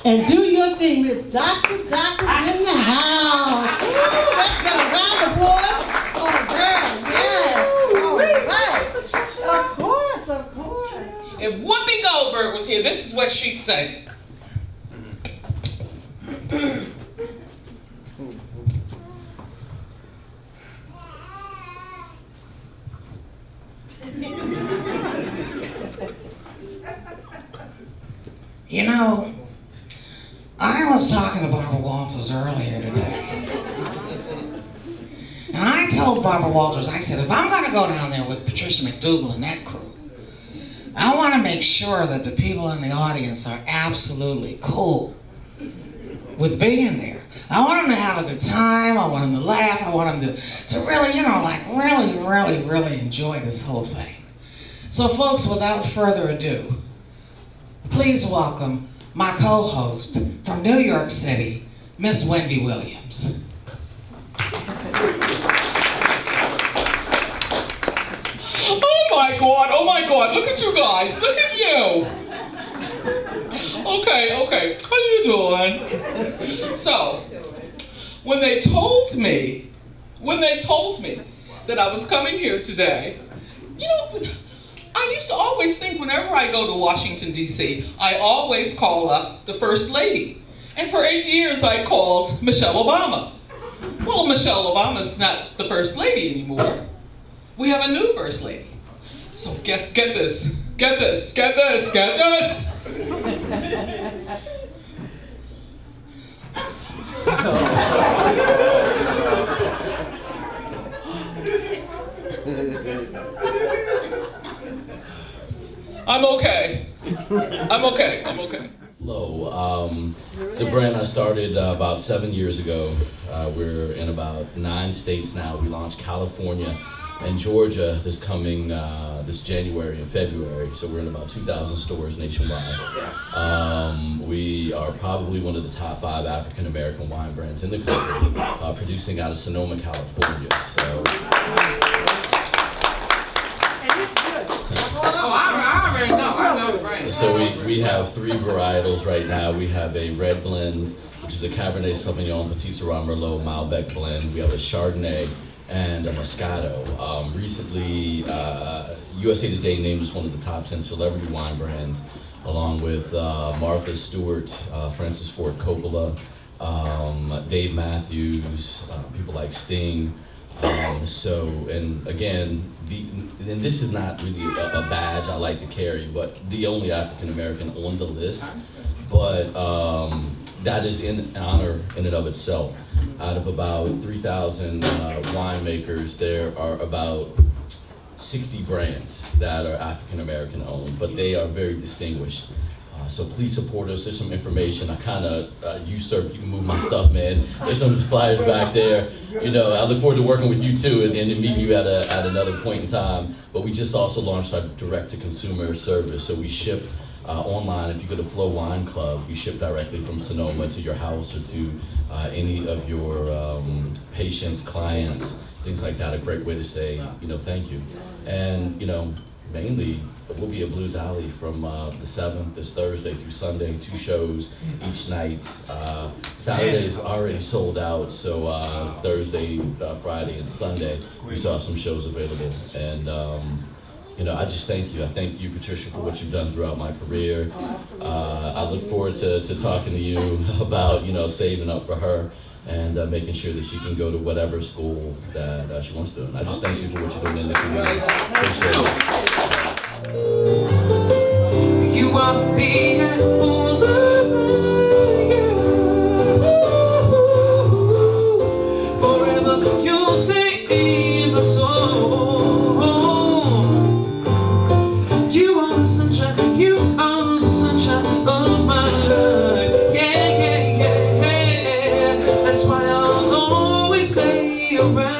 And do your thing, Miss Doctor's in the house. Woo, let's get a round of applause. Oh, girl, yes. All right. Of course. If Whoopi Goldberg was here, this is what she'd say. You know, I was talking to Barbara Walters earlier today. And I told Barbara Walters, I said, if I'm gonna go down there with Patricia McDougall and that crew, I wanna make sure that the people in the audience are absolutely cool with being there. I want them to have a good time, I want them to laugh, I want them to really, really enjoy this whole thing. So folks, without further ado, please welcome my co-host from New York City, Miss Wendy Williams. Oh my God, look at you guys, look at you. Okay, how you doing? So, when they told me that I was coming here today, you know, I used to always think whenever I go to Washington, D.C., I always call up the First Lady. And for 8 years, I called Michelle Obama. Well, Michelle Obama's not the First Lady anymore. We have a new First Lady. So get this. I'm okay. Hello. It's a brand I started about 7 years ago. We're in about 9 states now. We launched California and Georgia this January and February. So we're in about 2,000 stores nationwide. We are probably one of the top 5 African American wine brands in the country, producing out of Sonoma, California. So. I know the brand. So we have 3 varietals right now. We have a red blend, which is a Cabernet Sauvignon, Petit Syrah, Merlot, Malbec blend. We have a Chardonnay and a Moscato. Recently, USA Today named us one of the top 10 celebrity wine brands, along with Martha Stewart, Francis Ford Coppola, Dave Matthews, people like Sting. And again, and this is not really a badge I like to carry, but the only African American on the list. But that is in honor in and of itself. Out of about 3,000 winemakers, there are about 60 brands that are African American owned, but they are very distinguished. So please support us. There's some information. I kind of usurped. You can move my stuff, man. There's some flyers back there. You know, I look forward to working with you too, and meeting you at another point in time. But we just also launched our direct-to-consumer service. So we ship online. If you go to Flow Wine Club, we ship directly from Sonoma to your house or to any of your patients, clients, things like that. A great way to say, you know, thank you. And, you know, mainly, we'll be at Blues Alley from the 7th, this Thursday through Sunday, 2 shows each night. Saturday's already sold out, so Thursday, Friday, and Sunday, we still have some shows available. And, you know, I just thank you. I thank you, Patricia, for what you've done throughout my career. I look forward to talking to you about, you know, saving up for her and making sure that she can go to whatever school that she wants to. And I just thank you for what you're doing in the community. Appreciate it. You are the apple of my eye. Forever you'll stay in my soul. You are the sunshine, you are the sunshine of my life. Yeah. That's why I'll always stay around.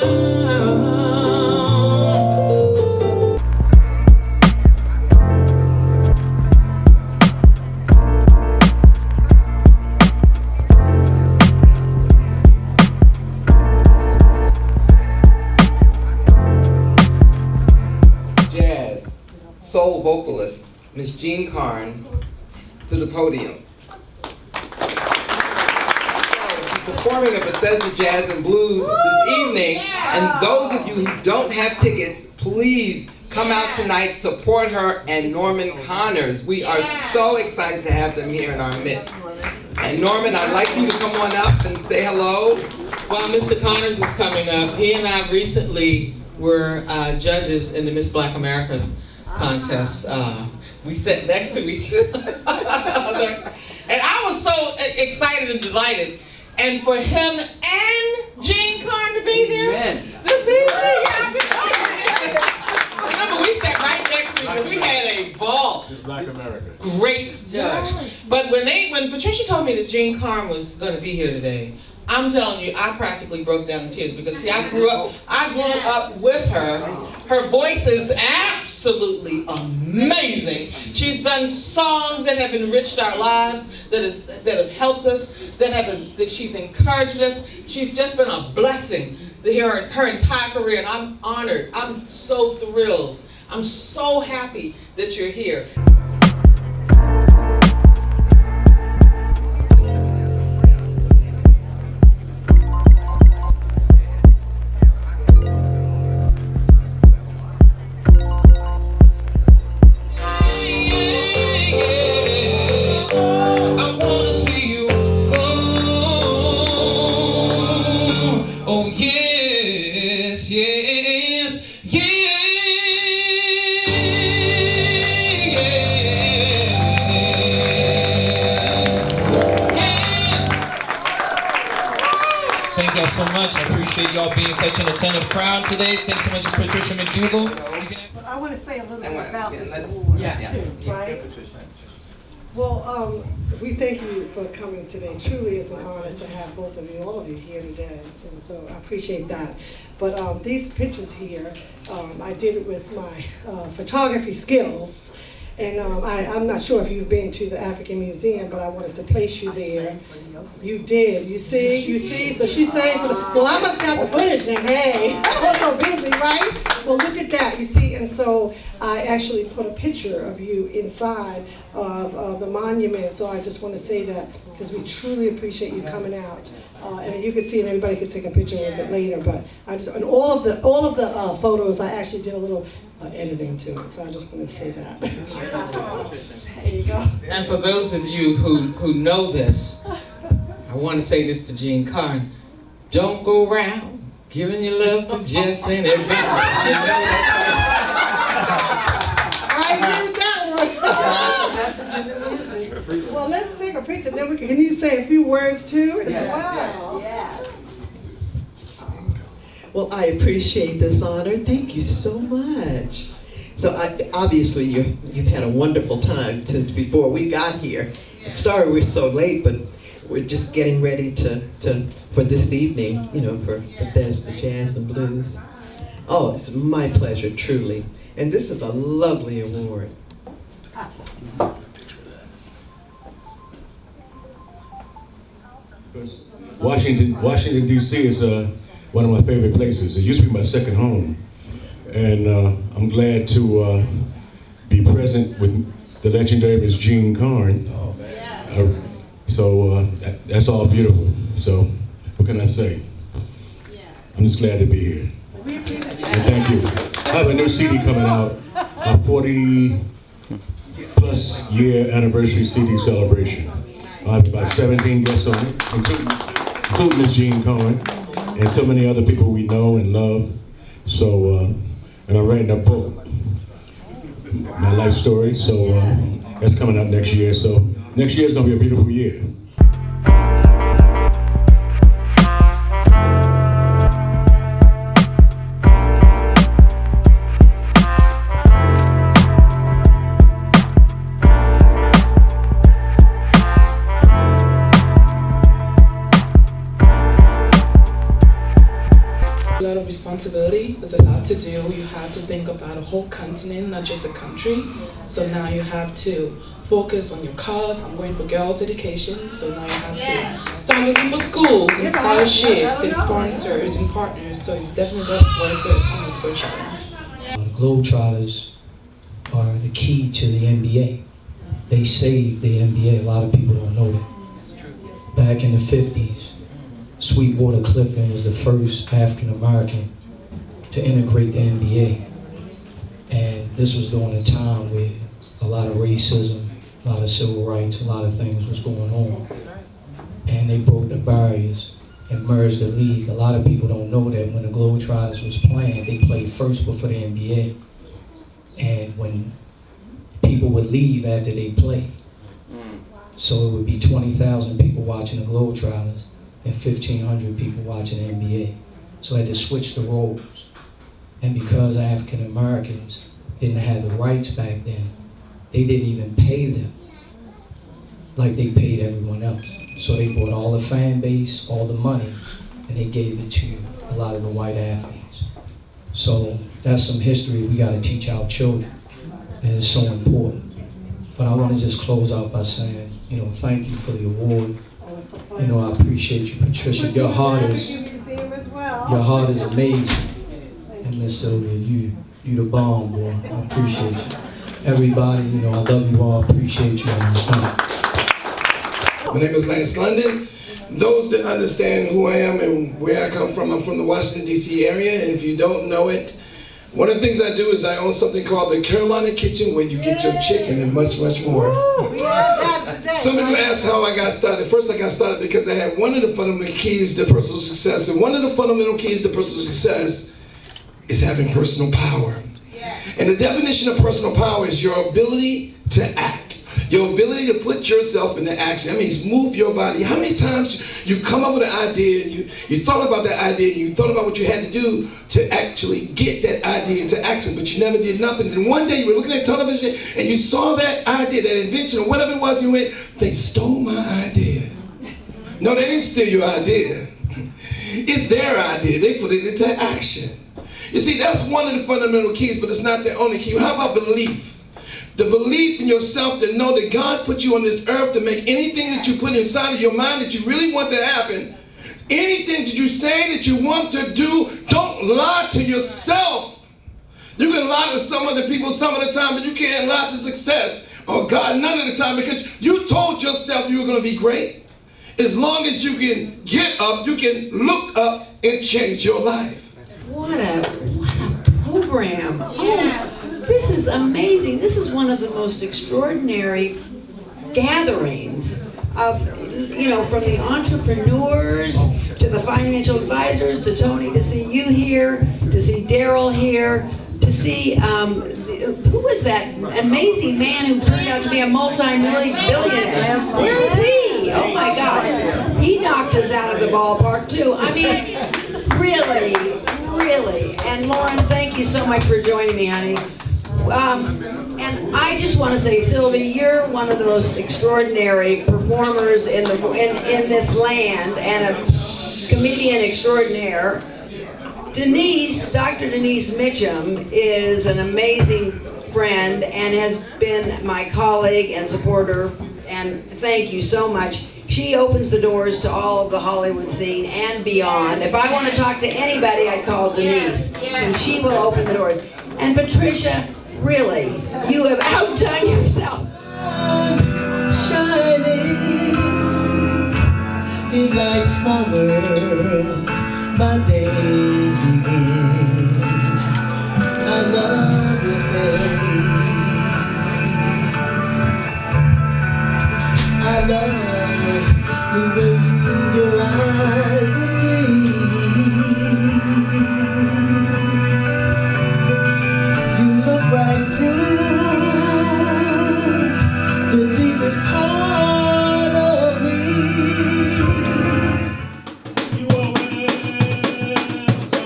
Soul vocalist, Miss Jean Carn, to the podium. performing at Bethesda Jazz and Blues this evening. And those of you who don't have tickets, please come out tonight, support her and Norman Connors. We are so excited to have them here in our midst. And Norman, I'd like you to come on up and say hello. Well, Mr. Connors is coming up. He and I recently were judges in the Miss Black America contest. We sat next to each other. And I was so excited and delighted. And for him and Jean Carn to be here this evening. Remember, we sat right next to each other. We had a ball. Miss Black America. Great judge. But when Patricia told me that Jean Carn was going to be here today, I'm telling you, I practically broke down in tears because see, I grew up with her. Her voice is absolutely amazing. She's done songs that have enriched our lives, that have helped us, that she's encouraged us. She's just been a blessing her entire career, and I'm honored. I'm so thrilled. I'm so happy that you're here. Thank y'all so much. I appreciate y'all being such an attentive crowd today. Thanks so much, Patricia McDougall. I want to say a little bit about this award too, right? Well, we thank you for coming today. Truly, it's an honor to have both of you, all of you here today, and so I appreciate that. But these pictures here, I did it with my photography skills. And I'm not sure if you've been to the African Museum, but I wanted to place you there. You did. You see? So she's saying, well, I must got the footage then. Hey, I was so busy, right? Well, look at that. You see? And so I actually put a picture of you inside of the monument. So I just want to say that because we truly appreciate you coming out. And you can see, and everybody can take a picture of it later. But and all of the photos, I actually did a little editing to it. So I just want to say that. There you go. And for those of you who know this, I want to say this to Jean Carn. Don't go around giving your love to just and everybody. I agree with that one. Well, let's take a picture. Then can you say a few words too as well? Yeah. Well, I appreciate this honor. Thank you so much. So obviously you've had a wonderful time since before we got here. Sorry we're so late, but we're just getting ready for this evening, for Bethesda Jazz and Blues. Oh, it's my pleasure, truly. And this is a lovely award. Washington D.C. is one of my favorite places. It used to be my second home. And I'm glad to be present with the legendary Miss Jean Carn. That's all beautiful. So what can I say? I'm just glad to be here. And thank you. I have a new CD coming out, a 40+ year anniversary CD celebration. I have about 17 guests on it, including Miss Jean Carn and so many other people we know and love. So, and I'm writing a book, my life story, so that's coming out next year. So next year is gonna be a beautiful year. A lot of responsibility, there's a lot to do. You have to think about a whole continent, not just a country. So now you have to focus on your cause. I'm going for girls' education, so now you have to start looking for schools and scholarships and sponsors and partners. So it's definitely worth it for a challenge. Globetrotters are the key to the NBA. They saved the NBA. A lot of people don't know that. Back in the 50s, Sweetwater Clifton was the first African American to integrate the NBA. And this was during a time where a lot of racism, a lot of civil rights, a lot of things was going on. And they broke the barriers and merged the league. A lot of people don't know that when the Globetrotters was playing, they played first before the NBA. And when people would leave after they played, so it would be 20,000 people watching the Globetrotters and 1,500 people watching the NBA. So I had to switch the roles. And because African Americans didn't have the rights back then, they didn't even pay them like they paid everyone else. So they bought all the fan base, all the money, and they gave it to a lot of the white athletes. So that's some history we got to teach our children, and it's so important. But I want to just close out by saying, thank you for the award. I appreciate you, Patricia. Your heart is amazing. And Miss Sylvia, you the bomb, boy. I appreciate you. Everybody, I love you all. I appreciate you. My name is Lance London. Those that understand who I am and where I come from, I'm from the Washington, D.C. area, and if you don't know it, one of the things I do is I own something called the Carolina Kitchen, where you get your chicken and much, much more. Some people ask how I got started. First, I got started because I had one of the fundamental keys to personal success, and one of the fundamental keys to personal success is having personal power. And the definition of personal power is your ability to act. Your ability to put yourself into action. That means move your body. How many times you come up with an idea, and you thought about that idea, you thought about what you had to do to actually get that idea into action, but you never did nothing. And one day you were looking at television and you saw that idea, that invention, or whatever it was, you went, they stole my idea. No, they didn't steal your idea. It's their idea. They put it into action. You see, that's one of the fundamental keys, but it's not the only key. How about belief? The belief in yourself to know that God put you on this earth to make anything that you put inside of your mind that you really want to happen, anything that you say that you want to do, don't lie to yourself. You can lie to some other people some of the time, but you can't lie to success or God none of the time, because you told yourself you were going to be great. As long as you can get up, you can look up and change your life. What a program. Oh, this is amazing. This is one of the most extraordinary gatherings of, from the entrepreneurs to the financial advisors to Tony, to see you here, to see Daryl here, to see, who was that amazing man who turned out to be a multi-billionaire? Where is he? Oh my God. He knocked us out of the ballpark too. I mean, really. And Lauren, thank you so much for joining me, honey. And I just want to say, Sylvie, you're one of the most extraordinary performers in this land, and a comedian extraordinaire. Dr. Denise Mitchum is an amazing friend and has been my colleague and supporter, and thank you so much. She opens the doors to all of the Hollywood scene and beyond. If I want to talk to anybody, I'd call Denise, and she will open the doors. And Patricia, really, you have outdone yourself. Shining, it lights my world, my days begin. I love your face, I love the way your eyes look me. You look right through the deepest part of me. You are well.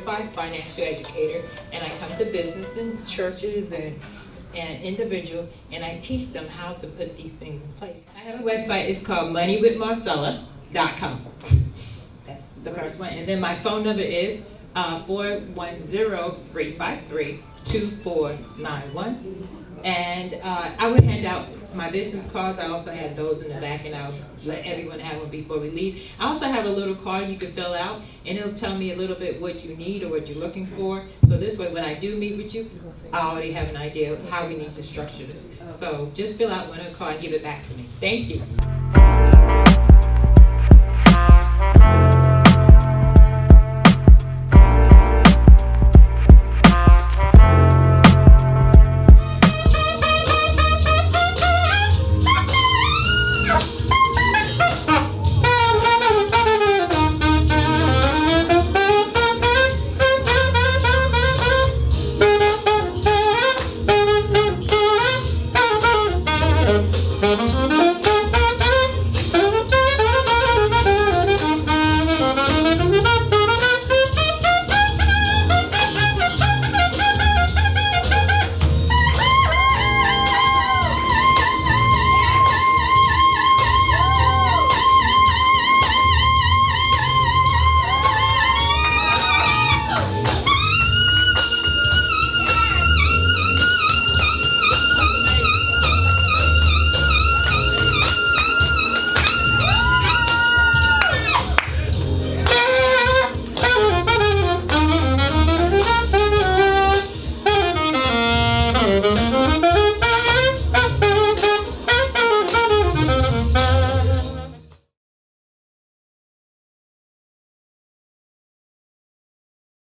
certified financial educator, and I come to business and churches and individuals, and I teach them how to put these things in place. I have a website, it's called moneywithmarcella.com. That's the first one. And then my phone number is 410-353-2491. And I would hand out my business cards. I also have those in the back, and I'll let everyone have one before we leave. I also have a little card you can fill out, and it'll tell me a little bit what you need or what you're looking for. So this way, when I do meet with you, I already have an idea of how we need to structure this. So just fill out one card and give it back to me. Thank you.